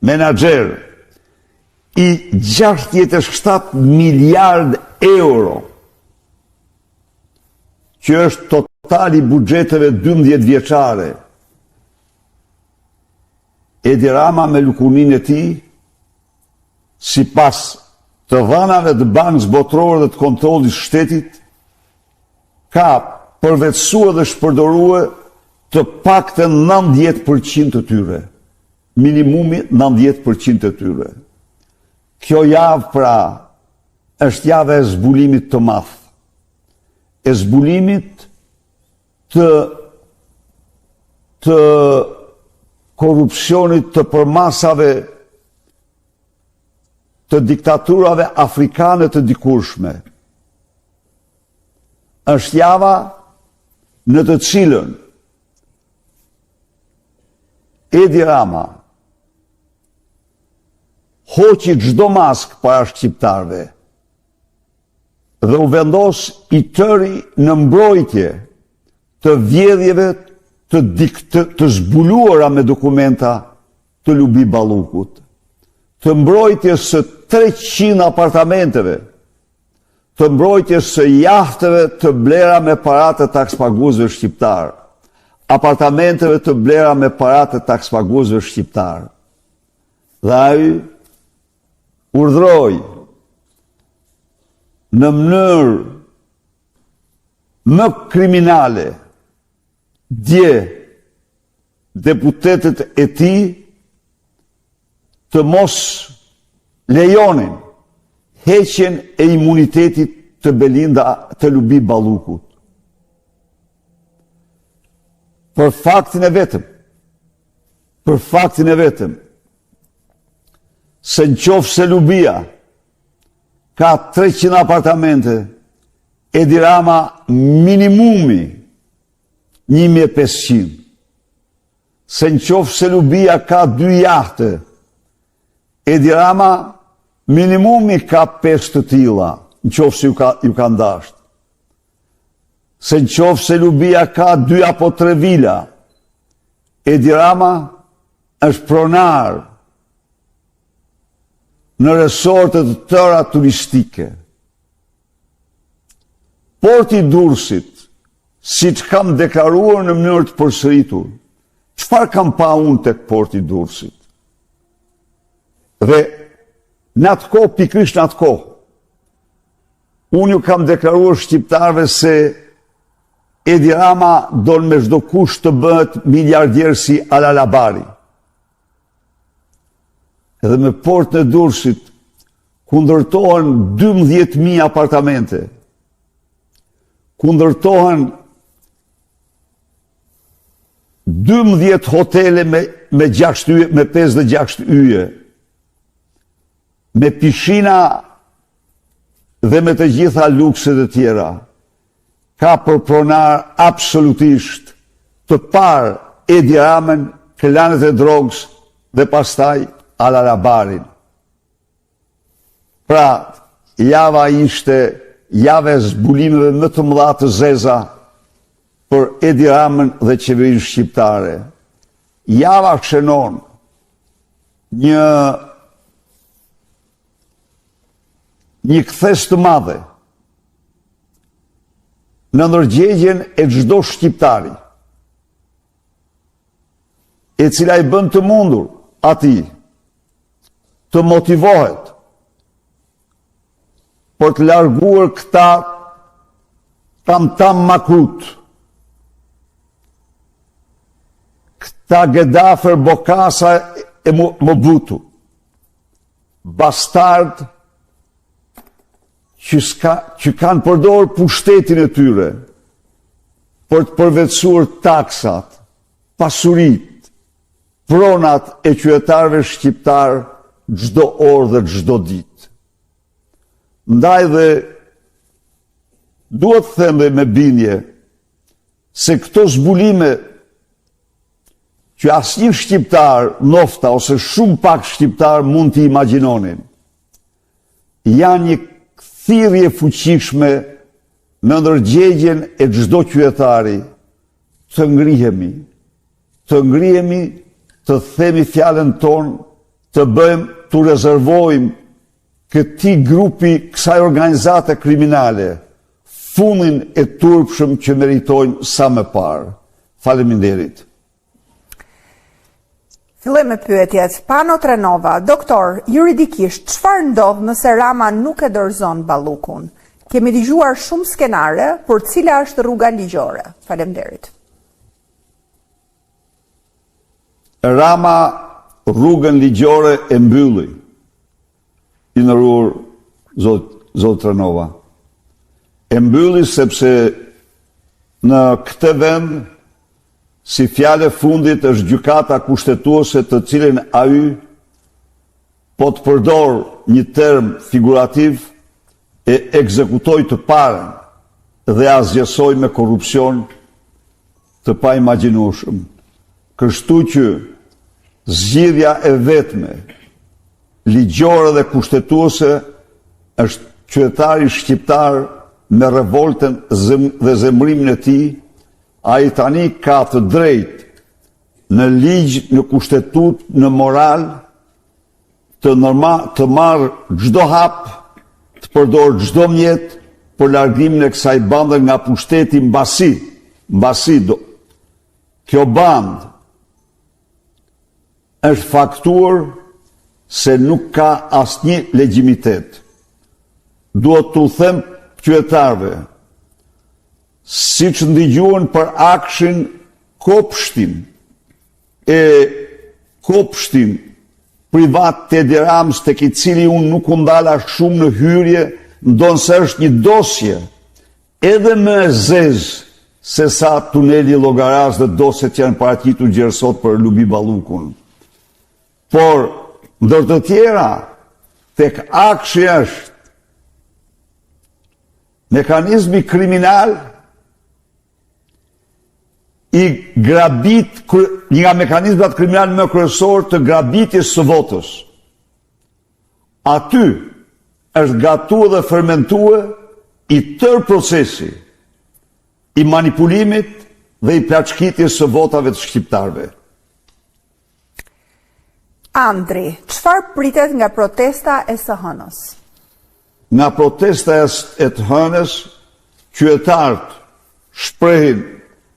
Menaxher i 67 miliard euro, që është totali buxheteve 12 vjeçare. Edi Rama me lukunin e tij, sipas të dhanave të Bankës Botërore dhe të Kontrollit Shtetit, ka përvetësuar dhe shpërdoruar të paktën 90% të tyre. Minimumi 90% të tyre. Kjo javë pra është javë e zbulimit të madh. E zbulimit të korrupsionit, të përmasave, të diktaturave afrikane të dikurshme. Është java në të cilën Edi Rama hoqi çdo mask para shqiptarëve dhe u vendos i tëri në mbrojtje të vjedhjeve të zbuluara me dokumenta të Lubi Ballukut, të mbrojtjes së 300 apartamenteve, të mbrojtjes së jahteve të blera me paratë të takspaguesve shqiptar, apartamenteve të blera me paratë të takspaguesve shqiptar. Dhe ai urdhroi në mënyrë më kriminale dje deputetët e tij të mos lejonin heqjen e imunitetit të Belinda të Lubi Ballukut. Për faktin e vetëm, se nëse Lubia ka 300 apartamente, Edi Rama minimumi 1500. Se nëse Lubia ka 2 jahte, Edi Rama minimumi ka 5 të tilla, nëse ju ka ndasht. Se nëse Lubia ka 2 apo 3 vila, Edi Rama është pronar në resortet të tëra turistike. Porti i Durrësit, siç kam deklaruar në mënyrë të përsëritur, çfarë kam pa unë tek Porti i Durrësit? Dhe në atë kohë, pikërisht në atë kohë, unë ju kam deklaruar shqiptarëve se Edi Rama don me çdo kusht të bëhet miliardier si Ala Labari. Edhe me Portin e Durrësit kundërtohen 12.000 apartamente. Kundërtohen 12 hotele me 6 yje, me 5 dhe 6 yje. Me pishina dhe me të gjitha lukset e tjera. Ka për pronar absolutisht të parë Edi Ramën, klanet e drogës dhe pastaj Ala Labarin. Pra, java ishte jave zbulimeve më të mëdha të zeza për Edi Ramën dhe qeverinë shqiptare. Java shënon një kthes të madhe në ndërgjegjen e çdo shqiptari, e cila i bën të mundur atij të motivohet për të larguar këta tam makrut, këta Gedafer, Bokasa e Mobutu, bastard që kanë përdorur pushtetin e tyre për të përvetësuar taksat, pasurit, pronat e qytetarëve shqiptar çdo orë dhe çdo ditë. Ndaj dhe duhet të them dhe me bindje se këto zbulime që asnjë shqiptar nofta ose shumë pak shqiptar mund t'i imagjinonin, janë një thirrje fuqishme në ndërgjegjen e çdo qytetari të ngrihemi të themi fjalën tonë, të bëjmë, të rezervojmë këtij grupi, kësaj organizate kriminale, fundin e turpshëm që meritojnë sa më parë. Faleminderit. Filloj me pyetjet. Pano Trenova, doktor, juridikisht, çfarë ndodh nëse Rama nuk e dorëzon Ballukun? Kemi dëgjuar shumë skenare, por cila është rruga ligjore? Faleminderit. Rama rrugën ligjore e mbylli. I nderuar zot Trenova. E mbylli sepse në këtë vend, si fjale fundit, është gjykata kushtetuese, të cilën ai po të përdor një term figurativ, e ekzekutoi të parën dhe azgjësoi me korrupsion të paimagjinueshëm. Kështu që zgjidhja e vetme, ligjore dhe kushtetuese, është qytetari shqiptar me revoltën dhe zemrimin e tij. Ai tani ka të drejtë në ligj, në kushtetut, në moral, të marrë çdo hap, të përdor çdo mjet për largimin e kësaj bande nga pushteti mbasi kjo bandë është faktuar se nuk ka asnjë legjitimitet. Duhet t'u them qytetarëve, si që ndigjuan për akshin kopshtin privat të Edi Ramës, tek I cili unë nuk u ndala shumë në hyrje, ndonë se është një dosje edhe më e zezë se sa tuneli Llogaras dhe dosjet që janë paraqitur gjerësot për Lubi Ballukun. Por, ndër të tjera, tek akshi është mekanizmi kriminal I grabit, një nga mekanizmat kriminal më kryesor të grabitjes së votës. Aty është gatuar dhe fermentuar I tërë procesi I manipulimit dhe I plaçkitjes së votave të shqiptarëve. Andri, çfarë pritet nga protesta e së hënës? Nga protesta e të hënës, qytetarët shprehin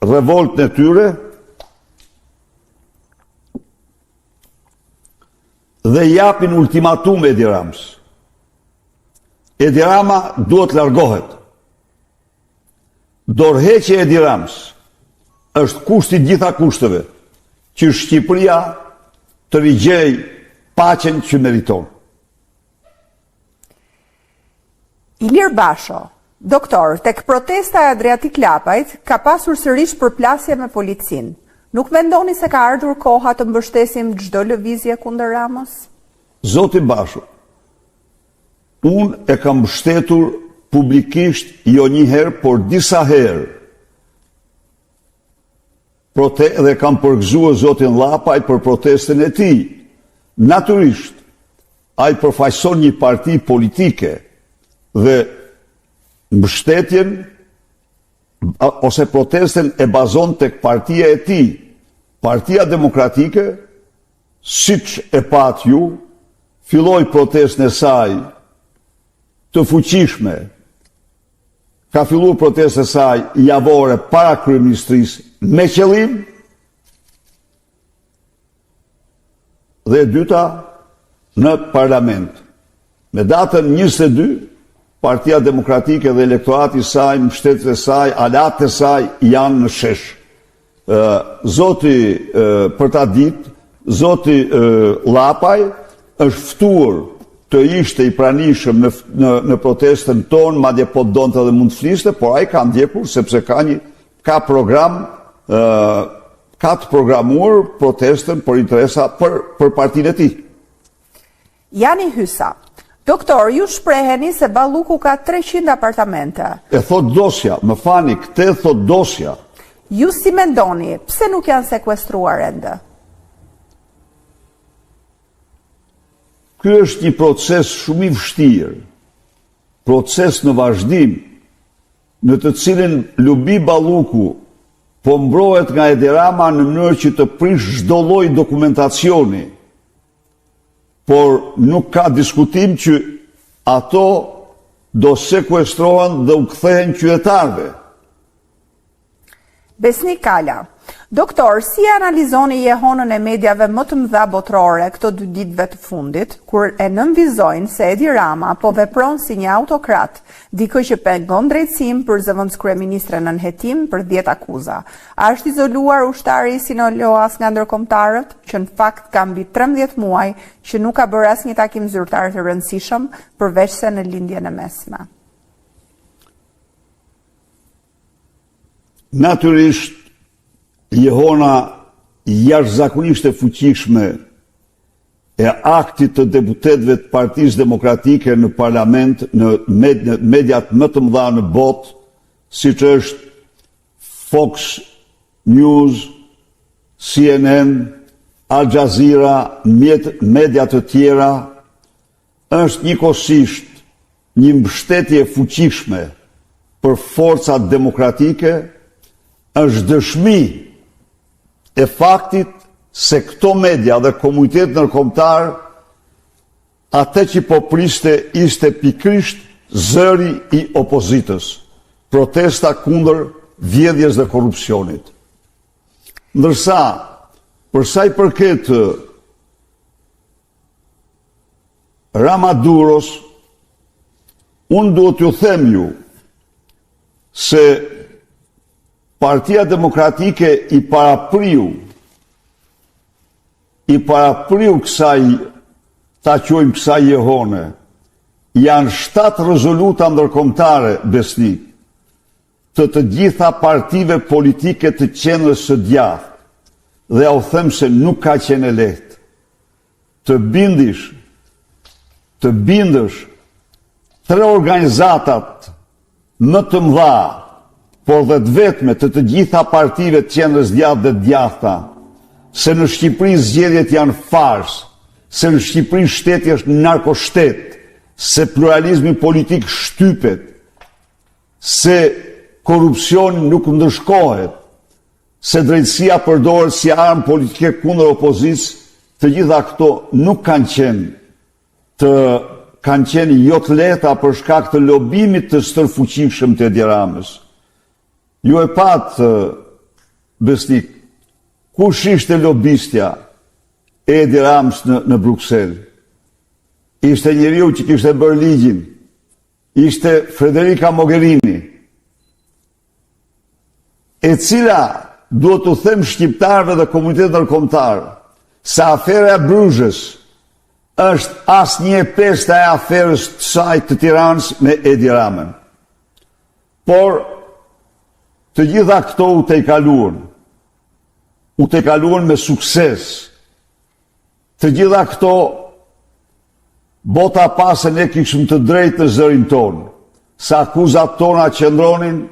revoltën e tyre dhe japin ultimatum Edi Ramës. Edi Rama duhet largohet. Dorëheqja e Edi Ramës është kushti I gjitha kushteve që Shqipëria të rigjej paqen që meriton. Ilir Basho, doktor, tek protesta e Adriatik Lapajt ka pasur sërish përplasje me policin. Nuk mendoni se ka ardhur koha të mbështesim çdo lëvizje kundër Ramës? Zoti Basho, unë e kam mbështetur publikisht jo një herë, por disa herë. Dhe kam përgëzuar zotin Lapaj për protestën e tij. Natyrisht, ai përfaqëson një parti politike dhe mbështetjen ose protestën e bazon tek partia e tij. Partia Demokratike, siç e pat ju, filloi protestën e saj të fuqishme. Ka filluar protestën e saj javore para kryeministrisë me qëllim dhe e dyta në parlament. Me datën 22, Partia Demokratike dhe elektorati I saj, mbështetësit e saj, alatë e saj janë në shesh. Zoti për ta ditë, zoti Lapaj është ftuar të ishte I pranishëm në protestën tonë, madje po donte edhe mund të fliste, por ai ka ndjekur sepse ka program, ka të programuar protestën për interesa për partinë e tij. Jani Hysa, doktor, ju shpreheni se Balluku ka 300 apartamente. E thot dosja, më fani, këtë thot dosja. Ju si mendoni, pse nuk janë sekuestruar ende? Ky është një proces shumë I vështirë, proces në vazhdim, në të cilin Lubi Balluku po mbrohet nga Edi Rama në mënyrë që të prish çdo lloj dokumentacioni, por nuk ka diskutim që ato do sekuestrohen dhe u kthehen qytetarëve. Besnik Kala, doktor, si analizoni jehonën e mediave më të mëdha botërore këto 2 ditëve të fundit, kur e nënvizojnë se Edi Rama po vepron si një autokrat, dikë që pengon drejtësim për zëvendëskryeministre në nënhetim për 10 akuza. A është izoluar ushtari Sinaloas nga ndërkombëtarët, që në fakt ka mbi 13 muaj që nuk ka bërë asnjë takim zyrtar të rëndësishëm, përveç se në lindjen e mesme? Natyrisht, jehona jashtëzakonisht e fuqishme e aktit të deputetëve të Partisë Demokratike në parlament, në mediat më të mëdha në botë, siç është Fox News, CNN, Al Jazeera, media të tjera, është njëkohësisht një mbështetje e fuqishme për forcat demokratike, është dëshmi e faktit se këto media dhe komunitet ndërkombëtar, atë që po priste ishte pikrisht zëri i opozitës, protesta kundër vjedhjes dhe korrupsionit. Ndërsa, për sa i përket Ramaduros, unë duhet t'ju them ju se Partia Demokratike i parapriu kësaj, ta quajmë kësaj jehone, janë 7 rezoluta ndërkombëtare, Besnik, të gjitha partive politike të qendrës së djathtë, dhe u them se nuk ka qenë lehtë të bindësh 3 organizatat më të mëdha, por dhe të vetme të gjitha partive të qendrës djathtë dhe djathta, se në Shqipëri zgjedhjet janë fars, se në Shqipëri shteti është narkoshtet, se pluralizmi politik shtypet, se korrupsioni nuk ndërshkohet, se drejtësia përdoret si armë politike kundër opozicës, të gjitha këto nuk kanë qenë jo të lehta për shkak të lobimit të stërfuqishëm të Edi Ramës. Ju e patë, Besnik, kush ishte lobistja e Edi Ramës në Bruxelles? Ishte njeriu që kishte bërë ligjin, ishte Federica Mogherini, e cila duhet të them shqiptarëve dhe komunitetit ndërkombëtar se afera e Bruges është asnjë pjesë e aferës të saj të Tiranës me Edi Ramën. Por të gjitha këto u të kaluan me sukses. Të gjitha këto bota pasë ne kishim të drejtë në zërin tonë, sa akuzat tona qëndronin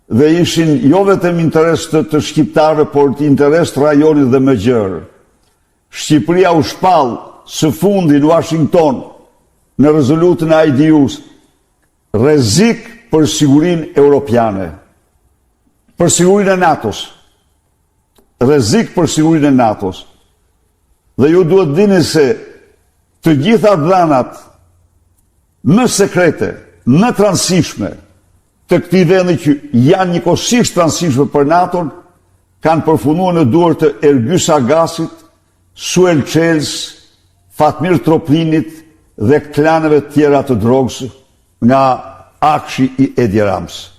dhe ishin jo vetëm interes të shqiptarëve, por të interes të rajonit dhe më gjërë. Shqipëria u shpall së fundi në Washington në rezolutën e IDU-s, rrezik për sigurinë europiane, për sigurinë e NATO-s, rrezik për sigurinë e NATO-s. Dhe ju duhet dini se të gjitha dhënat më sekrete, më të rëndësishme të këtij vendi që janë njëkohësisht të rëndësishme për NATO-n, kanë përfunduar në duar të Ergyes Agasit, Suel Çels, Fatmir Troplinit dhe klaneve tjera të drogës nga akshi i Edi Ramës.